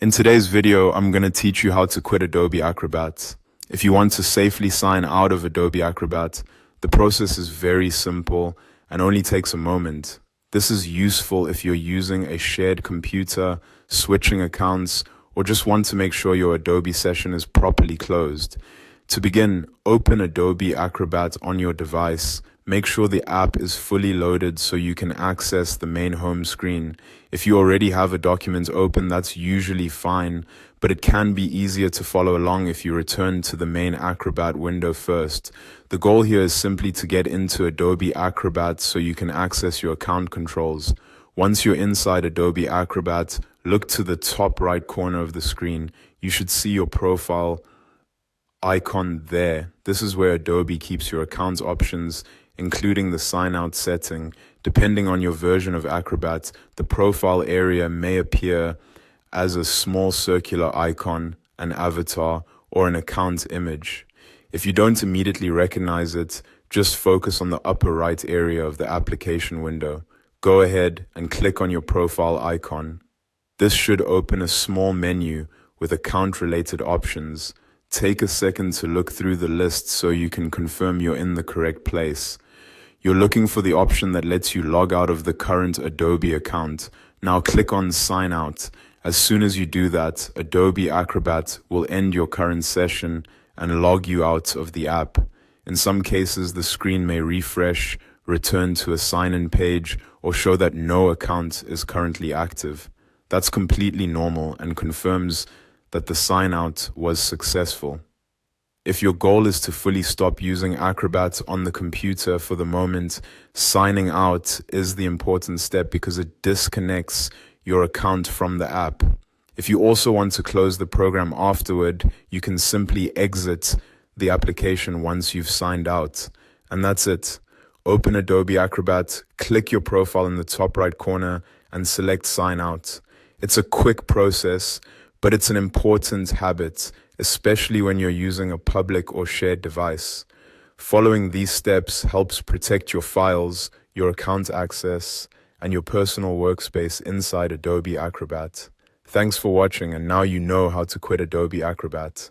In today's video, I'm going to teach you how to quit Adobe Acrobat. If you want to safely sign out of Adobe Acrobat, the process is very simple and only takes a moment. This is useful if you're using a shared computer, switching accounts, or just want to make sure your Adobe session is properly closed. To begin, open Adobe Acrobat on your device. Make sure the app is fully loaded so you can access the main home screen. If you already have a document open, that's usually fine, but it can be easier to follow along if you return to the main Acrobat window first. The goal here is simply to get into Adobe Acrobat so you can access your account controls. Once you're inside Adobe Acrobat, look to the top right corner of the screen. You should see your profile icon there. This is where Adobe keeps your account options, including the sign out setting. Depending on your version of Acrobat, the profile area may appear as a small circular icon, an avatar, or an account image. If you don't immediately recognize it, just focus on the upper right area of the application window. Go ahead and click on your profile icon. This should open a small menu with account-related options. Take a second to look through the list so you can confirm you're in the correct place. You're looking for the option that lets you log out of the current Adobe account. Now click on Sign Out. As soon as you do that, Adobe Acrobat will end your current session and log you out of the app. In some cases, the screen may refresh, return to a sign-in page, or show that no account is currently active. That's completely normal and confirms that the sign-out was successful. If your goal is to fully stop using Acrobat on the computer for the moment, signing out is the important step because it disconnects your account from the app. If you also want to close the program afterward, you can simply exit the application once you've signed out. And that's it. Open Adobe Acrobat, click your profile in the top right corner, and select Sign Out. It's a quick process, but it's an important habit, especially when you're using a public or shared device. Following these steps helps protect your files, your account access, and your personal workspace inside Adobe Acrobat. Thanks for watching, and now you know how to quit Adobe Acrobat.